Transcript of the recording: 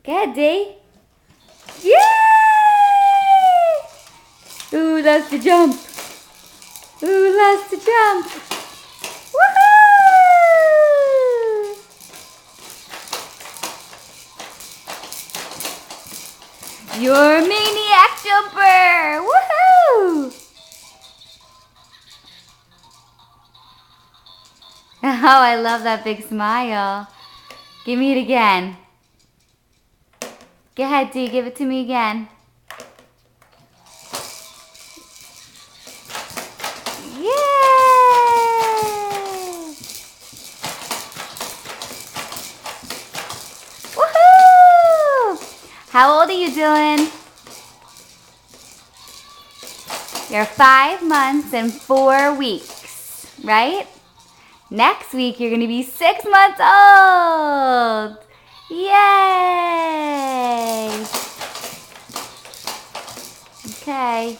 Go ahead, D. Yay! Ooh, that's the jump. Ooh, that's the jump. Woohoo! You're a maniac jumper. Woohoo! Oh, I love that big smile. Give me it again. Go ahead, D. Give it to me again. Yay! Woohoo! How old are you, Dylan? You're 5 months and 4 weeks, right? Next week, you're going to be 6 months old. Yay! Okay.